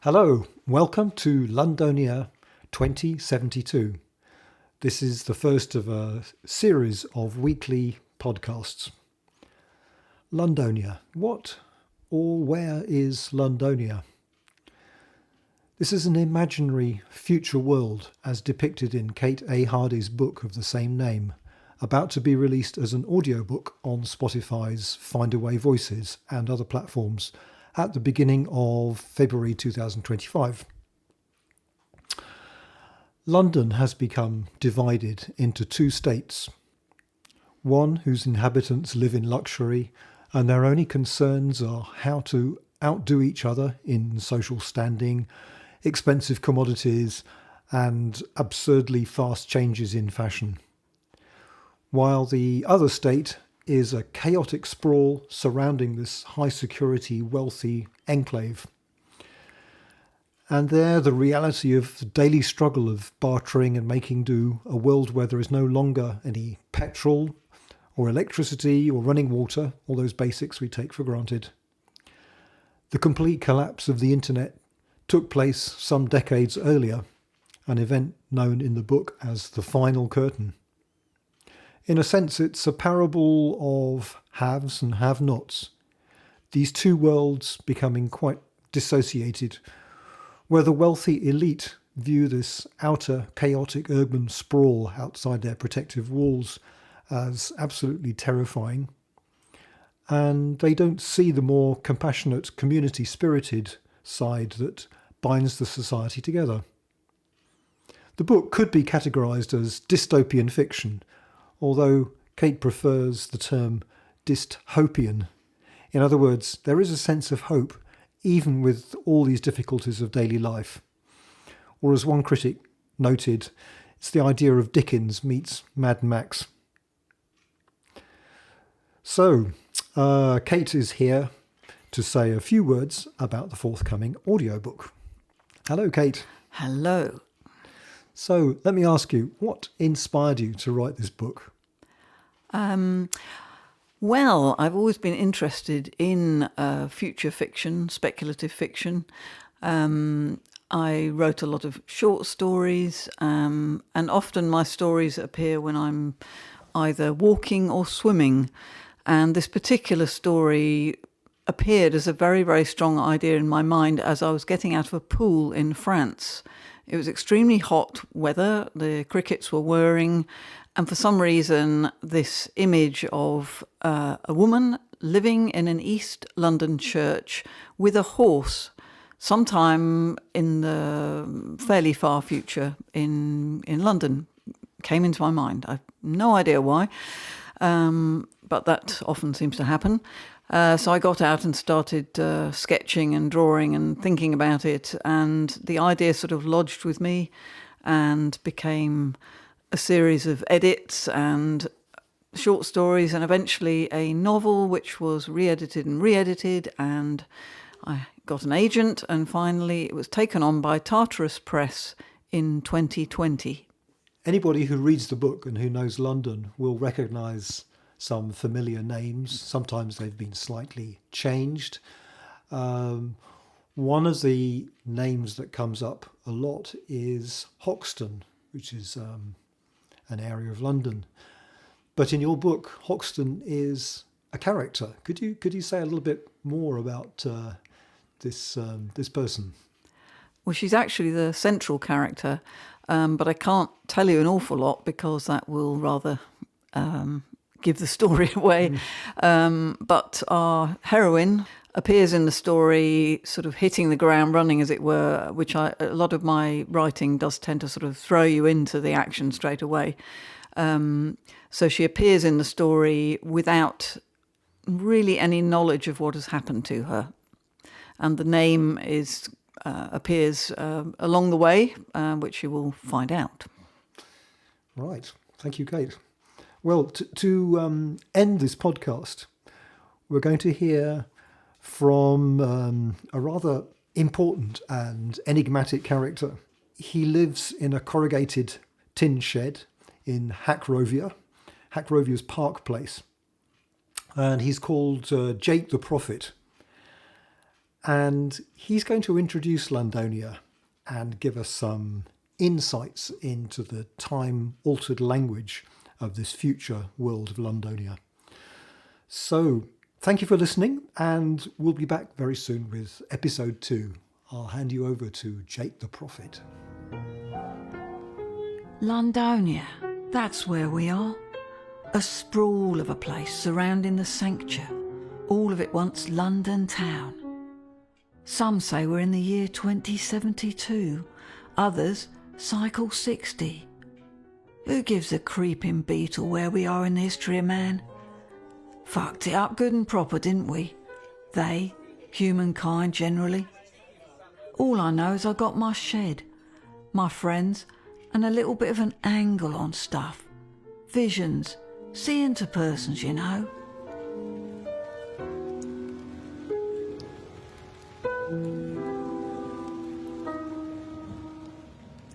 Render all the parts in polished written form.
Hello, welcome to Londonia 2072. This is the first of a series of weekly podcasts. Londonia. What or where is Londonia? This is an imaginary future world as depicted in Kate A. Hardy's book of the same name, about to be released as an audiobook on Spotify's Findaway Voices and other platforms at the beginning of February 2025. London has become divided into two states. One whose inhabitants live in luxury and their only concerns are how to outdo each other in social standing, expensive commodities, and absurdly fast changes in fashion. While the other state is a chaotic sprawl surrounding this high-security, wealthy enclave. And there, the reality of the daily struggle of bartering and making do, a world where there is no longer any petrol or electricity or running water, all those basics we take for granted. The complete collapse of the internet took place some decades earlier, an event known in the book as the Final Curtain. In a sense, it's a parable of haves and have-nots, these two worlds becoming quite dissociated, where the wealthy elite view this outer chaotic urban sprawl outside their protective walls as absolutely terrifying, and they don't see the more compassionate, community-spirited side that binds the society together. The book could be categorised as dystopian fiction, although Kate prefers the term dystopian. In other words, there is a sense of hope, even with all these difficulties of daily life. Or as one critic noted, it's the idea of Dickens meets Mad Max. So, Kate is here to say a few words about the forthcoming audiobook. Hello, Kate. Hello. So, let me ask you, what inspired you to write this book? Well, I've always been interested in future fiction, speculative fiction. I wrote a lot of short stories, and often my stories appear when I'm either walking or swimming. And this particular story appeared as a very, very strong idea in my mind as I was getting out of a pool in France. It was extremely hot weather, the crickets were whirring, and for some reason this image of a woman living in an East London church with a horse sometime in the fairly far future in London came into my mind. I've no idea why, but that often seems to happen. So I got out and started sketching and drawing and thinking about it, and the idea sort of lodged with me and became a series of edits and short stories and eventually a novel which was re-edited, and I got an agent, and finally it was taken on by Tartarus Press in 2020. Anybody who reads the book and who knows London will recognise some familiar names. Sometimes they've been slightly changed. One of the names that comes up a lot is Hoxton, which is an area of London. But in your book, Hoxton is a character. Could you say a little bit more about this person? Well, she's actually the central character, but I can't tell you an awful lot because that will rather give the story away. But our heroine appears in the story sort of hitting the ground running, as it were, which a lot of my writing does tend to sort of throw you into the action straight away. So she appears in the story without really any knowledge of what has happened to her. And the name appears along the way, which you will find out. Right. Thank you, Kate. Well, to end this podcast, we're going to hear from a rather important and enigmatic character. He lives in a corrugated tin shed in Hackrovia's Park Place. And he's called Jake the Prophet. And he's going to introduce Londonia and give us some insights into the time-altered language of this future world of Londonia. So thank you for listening, and we'll be back very soon with episode 2. I'll hand you over to Jake the Prophet. Londonia, that's where we are. A sprawl of a place surrounding the sanctuary, all of it once London town. Some say we're in the year 2072, others cycle 60. Who gives a creeping beetle where we are in the history of man? Fucked it up good and proper, didn't we? They, humankind generally. All I know is I got my shed, my friends, and a little bit of an angle on stuff. Visions, seeing to persons, you know.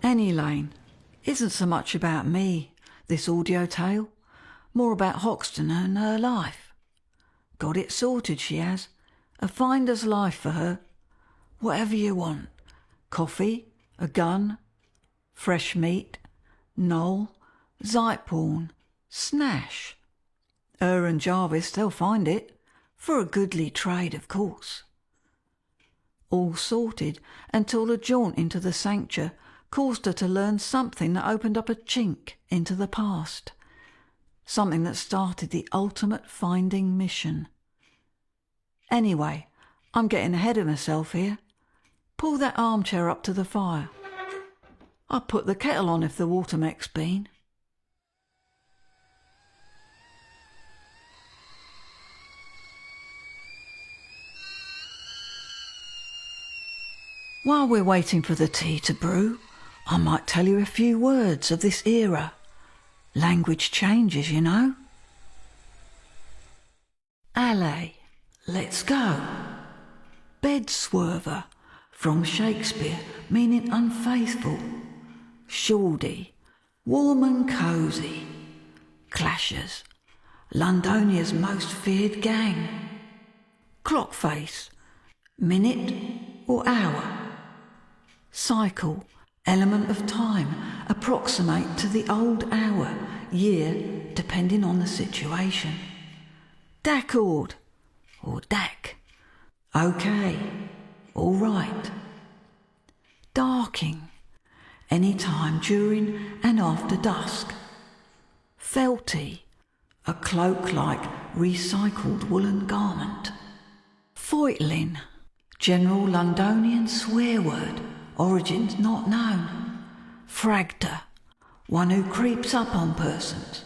Any Lane isn't so much about me, this audio tale, more about Hoxton and her life. Got it sorted, she has. A finder's life for her. Whatever you want. Coffee, a gun, fresh meat, Noel, Zeitporn, Snash. Her and Jarvis, they'll find it. For a goodly trade, of course. All sorted until a jaunt into the sanctuary caused her to learn something that opened up a chink into the past. Something that started the ultimate finding mission. Anyway, I'm getting ahead of myself here. Pull that armchair up to the fire. I'll put the kettle on if the water mech's been. While we're waiting for the tea to brew, I might tell you a few words of this era. Language changes, you know. Alley, let's go. Bed swerver, from Shakespeare, meaning unfaithful. Shawdy, warm and cosy. Clashers, Londonia's most feared gang. Clock face, minute or hour. Cycle, element of time, approximate to the old hour, year, depending on the situation. D'accord, or dac. Okay, all right. Darking, any time during and after dusk. Felty, a cloak-like recycled woolen garment. Foitling, general Londonian swear word, origins not known. Fragter, one who creeps up on persons.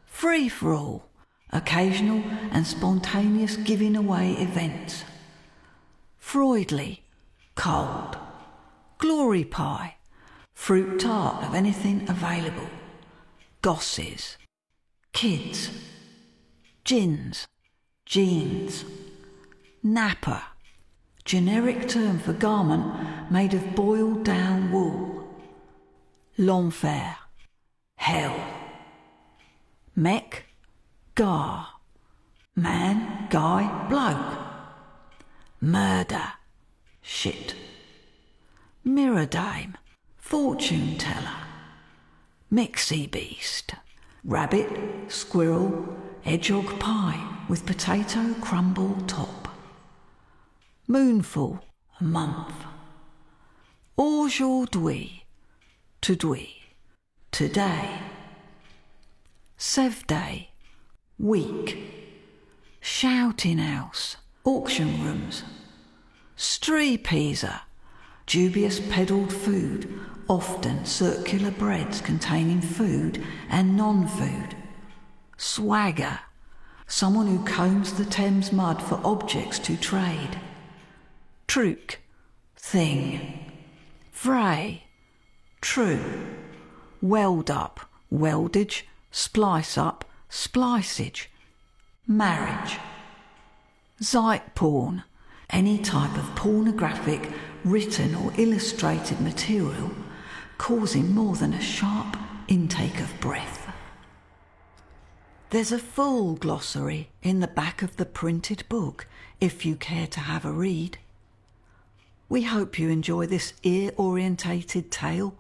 Free-for-all, occasional and spontaneous giving away events. Freudly, cold. Glory pie, fruit tart of anything available. Gosses, kids. Gins, jeans. Napper, generic term for garment made of boiled down wool. L'enfer, hell. Mech, gar. Man, guy, bloke. Murder, shit. Mirror dame, fortune teller. Mixie beast, rabbit, squirrel, hedgehog pie with potato crumble top. Moonful, a month. Aujourd'hui, today. Sevday, week. Shouting house, auction rooms. Streepeaser, dubious peddled food, often circular breads containing food and non-food. Swagger, someone who combs the Thames mud for objects to trade. Truc, thing. Fray, true. Weld up, weldage. Splice up, splicage. Marriage. Zeitporn, any type of pornographic, written or illustrated material causing more than a sharp intake of breath. There's a full glossary in the back of the printed book if you care to have a read. We hope you enjoy this ear-orientated tale,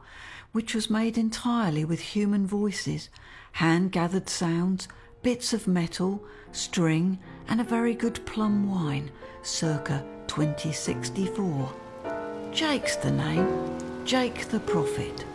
which was made entirely with human voices, hand-gathered sounds, bits of metal, string, and a very good plum wine, circa 2064. Jake's the name, Jake the Prophet.